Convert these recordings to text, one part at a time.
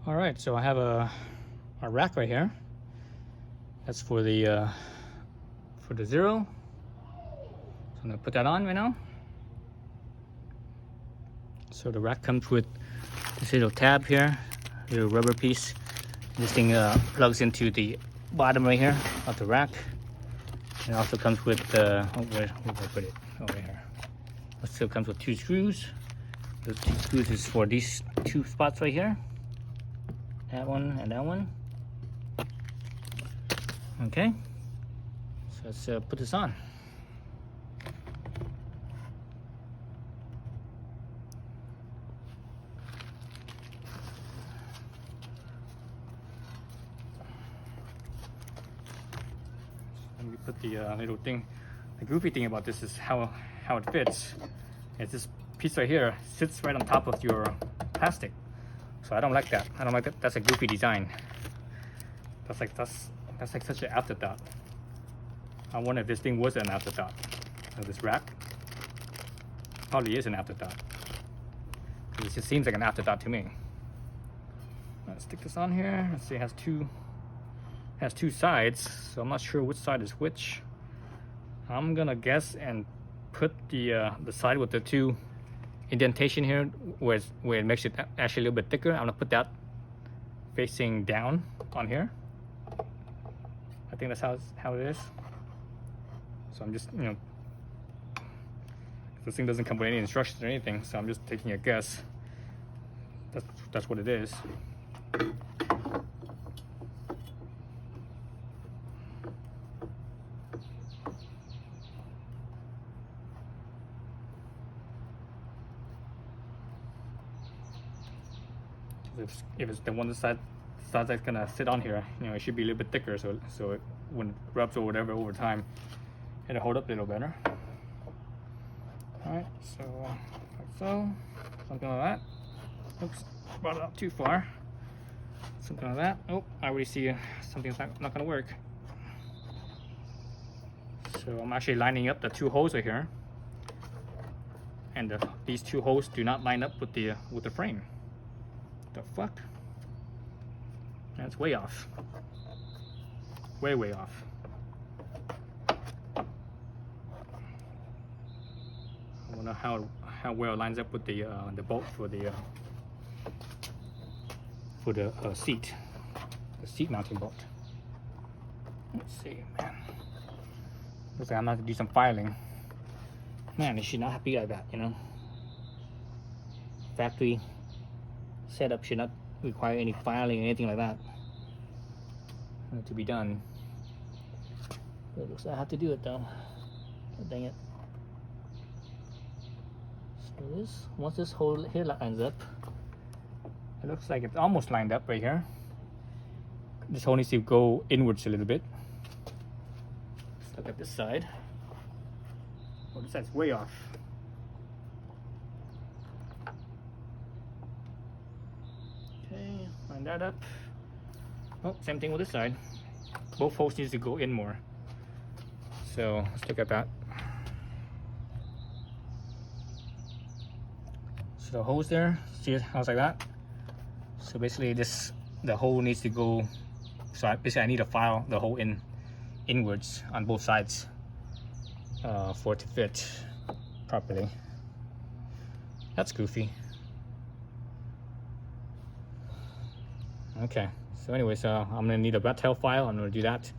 All right, so I have a rack right here. That's for the Zero. So I'm gonna put that on right now. So the rack comes with this little tab here, little rubber piece. This thing plugs into the bottom right here of the rack. It also comes with where did I put it? Over here. It still comes with 2 screws. Those 2 screws is for these 2 spots right here. That one and that one. Okay. So let's put this on. Let me put the little thing. The goofy thing about this is how it fits. It's this piece right here sits right on top of your plastic. So I don't like that. I don't like that. That's a goofy design. That's like such an afterthought. I wonder if this thing was an afterthought. So this rack probably is an afterthought. It just seems like an afterthought to me. Let's stick this on here. Let's see, it has 2 sides, so I'm not sure which side is which. I'm gonna guess and put the side with the 2 indentation here, where it makes it actually a little bit thicker. I'm gonna put that facing down on here. I think that's how it is. So I'm just, this thing doesn't come with any instructions or anything, so I'm just taking a guess. That's what it is. If it's the one side that's gonna sit on here, it should be a little bit thicker, so it, when it rubs or whatever over time, it'll hold up a little better. All right, so like so, something like that. Oops, brought it up too far. Something like that. Oh, I already see something's not gonna work. So I'm actually lining up the 2 holes right here, and these 2 holes do not line up with the frame. The fuck? That's way off. Way off. I wonder how well it lines up with the bolt for the seat, the seat mounting bolt. Let's see, man. Looks like I'm gonna have to do some filing. Man, it should not be like that, Factory setup should not require any filing or anything like that to be done. But it looks like I have to do it though. Oh, dang it. So once this hole here lines up, it looks like it's almost lined up right here. This hole needs to go inwards a little bit. Let's look at this side. Oh, this side's way off. Okay, line that up. Oh, same thing with this side. Both holes need to go in more. So let's look at that. So the holes there, see how it's like that? So basically the hole needs to go, so I need to file the hole inwards on both sides for it to fit properly. That's goofy. Okay, so anyways, I'm gonna need a rat tail file. I'm gonna do that,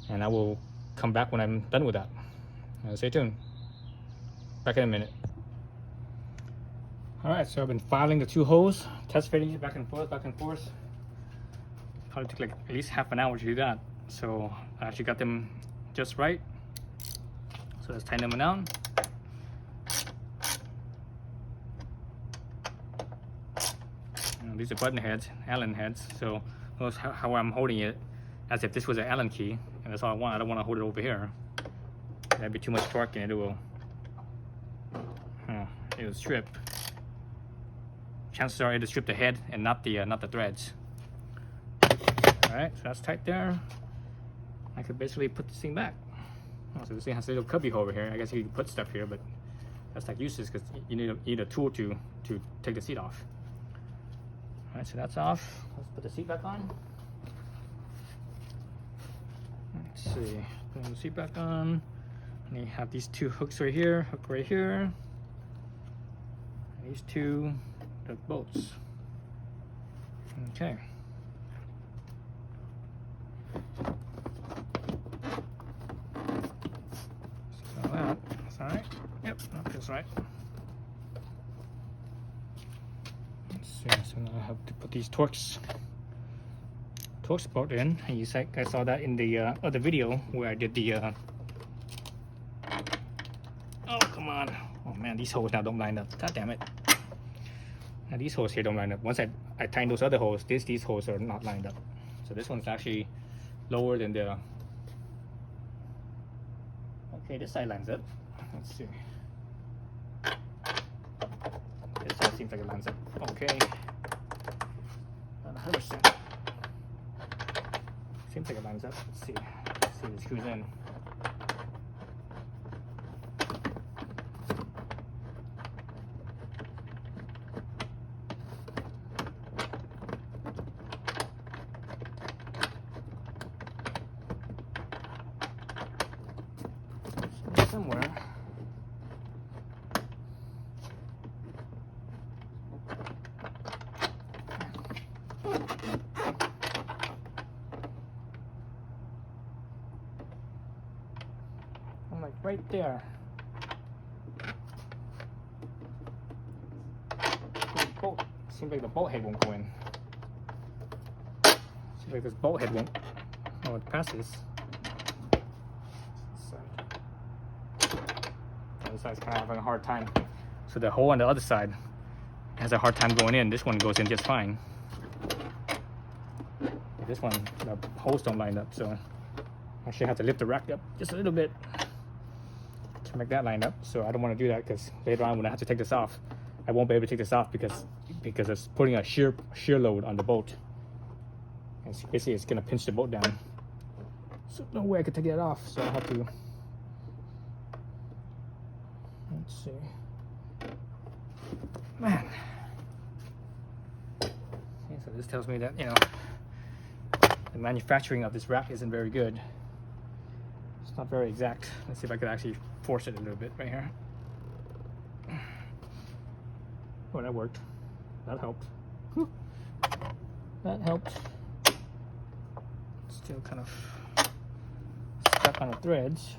and I will come back when I'm done with that. Stay tuned. Back in a minute. All right, so I've been filing the 2 holes, test fitting it back and forth. Probably took like at least half an hour to do that. So I actually got them just right. So let's tighten them down. These are button heads, Allen heads. So notice how I'm holding it, as if this was an Allen key, and that's all I want. I don't want to hold it over here. That'd be too much torque, and it will strip. Chances are it'll strip the head and not the threads. All right, so that's tight there. I could basically put this thing back. Oh, so this thing has a little cubby hole over here. I guess you can put stuff here, but that's like useless because you need a tool to take the seat off. Alright, so that's off. Let's put the seat back on. Let's see, put the seat back on. And you have these two hooks right here, hook right here. And these two, the bolts. Okay. So that's alright. Yep, that feels right. Let's see, so now I have to put these Torx bolt in. And you guys saw that in the other video where I did the oh, come on. Oh man, these holes now don't line up. God damn it. Now these holes here don't line up. Once I tighten those other holes, these holes are not lined up. So this one's actually lower than the... Okay, this side lines up. Let's see. This side seems like it lines up. Okay. Not 100%. Seems like it lines up. Let's see. Let's see if it screws in. Somewhere. I'm like right there. Bolt. Seems like the bolt head won't go in. Seems like this bolt head won't. Oh, it passes. The side's kind of having a hard time. So the hole on the other side has a hard time going in. This one goes in just fine. This one, the holes don't line up, so I actually have to lift the rack up just a little bit to make that line up. So I don't want to do that because later on when I have to take this off, I won't be able to take this off because it's putting a shear load on the bolt. And so basically it's gonna pinch the bolt down. So no way I could take that off. So I have to. Let's see. Man. Okay, so this tells me that, you know, the manufacturing of this rack isn't very good. It's not very exact. Let's see if I could actually force it a little bit right here. Oh, that worked. That helped. Whew. That helped. Still kind of stuck on the threads.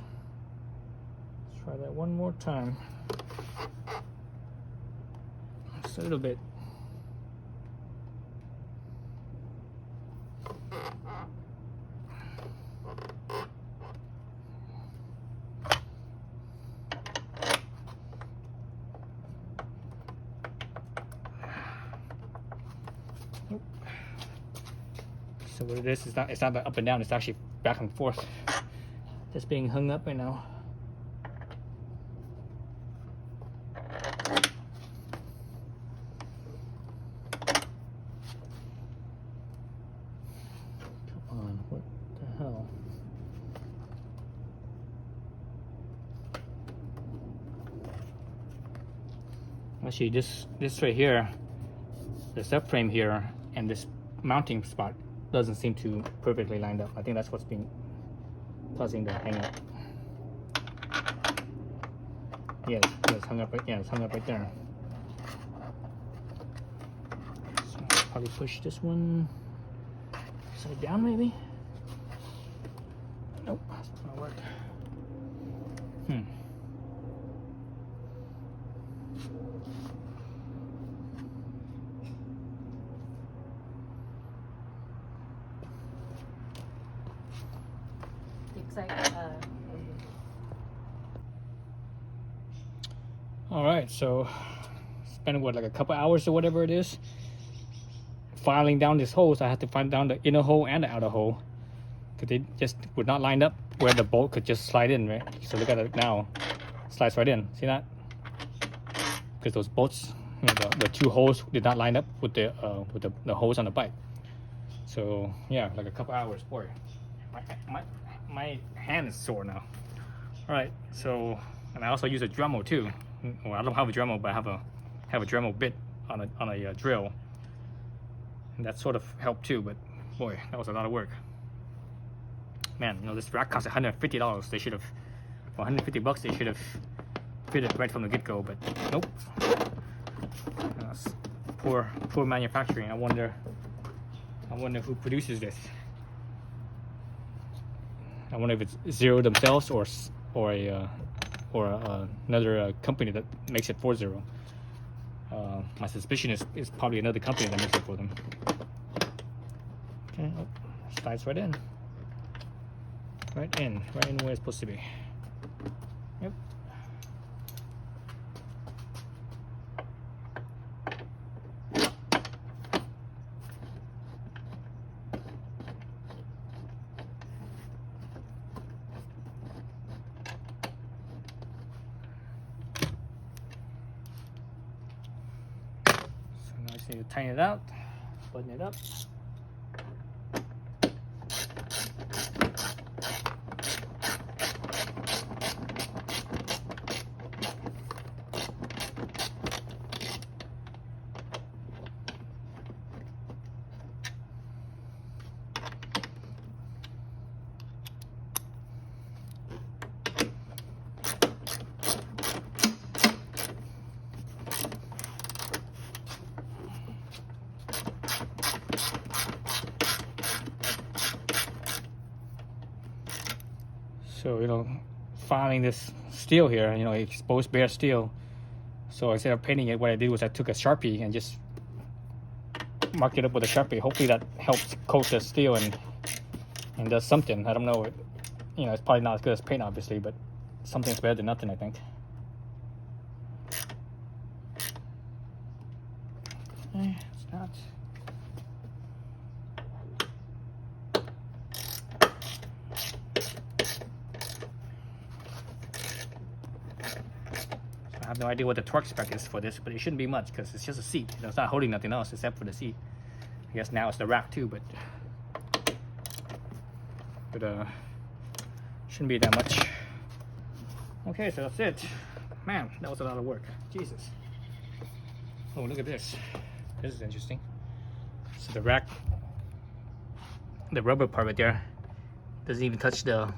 Let's try that one more time. Just a little bit. So what it is, it's not up and down, it's actually back and forth. Just being hung up right now. Come on, what the hell? Actually, this right here, the subframe here, and this mounting spot doesn't seem to perfectly lined up. I think that's what's been causing the hang up. Yeah, it's hung up right. Yeah, it's hung up right there. So I'll probably push this one upside down, maybe. Nope, that's not gonna work. All right, so spent what, like a couple hours or whatever it is filing down this hole. So I had to find down the inner hole and the outer hole because they just would not line up where the bolt could just slide in, right? So look at it now, slides right in. See that? Because those bolts, you know, the two holes did not line up with the holes on the bike. So yeah, like a couple hours. Boy, my hand is sore now. All right, so and I also use a Dremel too. Well, I don't have a Dremel, but I have a Dremel bit on a drill. and that sort of helped too. But boy, that was a lot of work. Man, you know, this rack cost $150. They should have, for $150 they should have fitted right from the get-go, but nope. Poor manufacturing. I wonder who produces this. I wonder if it's Zero themselves or another company that makes it for Zero. My suspicion is probably another company that makes it for them. Okay, oh, slides right in. Right in where it's supposed to be. Yep. So now I just need to tighten it out, button it up. So, you know, filing this steel here, you know, exposed bare steel. So instead of painting it, what I did was I took a Sharpie and just marked it up with a Sharpie. Hopefully that helps coat the steel and does something. I don't know. You know, it's probably not as good as paint, obviously, but something's better than nothing, I think. It's not. I have no idea what the torque spec is for this, but it shouldn't be much because it's just a seat. You know, it's not holding nothing else except for the seat. I guess now it's the rack too, but shouldn't be that much. Okay, so that's it. Man, that was a lot of work. Jesus. Oh, look at this. This is interesting. So the rack, the rubber part right there, doesn't even touch the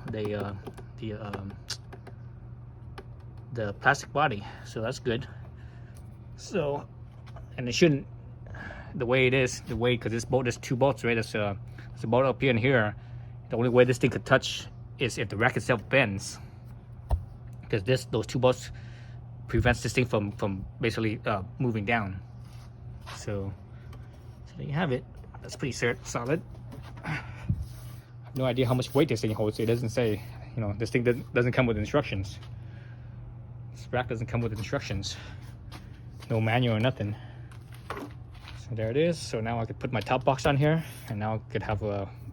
plastic body, so that's good. So, and it shouldn't, the way it is, because this bolt, there's two bolts, right? There's a bolt up here and here. The only way this thing could touch is if the rack itself bends, because those two bolts prevents this thing from basically moving down. So there you have it. That's pretty solid. I have no idea how much weight this thing holds. It doesn't say. You know, this thing doesn't come with instructions. This rack doesn't come with instructions. No manual or nothing. So there it is. So now I could put my top box on here, and now I could have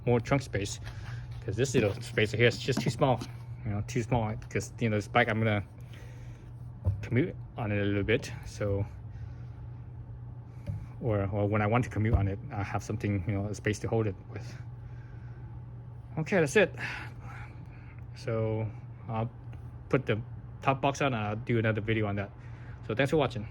more trunk space, because this little space here is just too small. You know, too small, because, you know, this bike I'm gonna commute on it a little bit. So, or when I want to commute on it, I have something, you know, a space to hold it with. Okay, that's it. So I'll put the top box on and I'll do another video on that. So thanks for watching.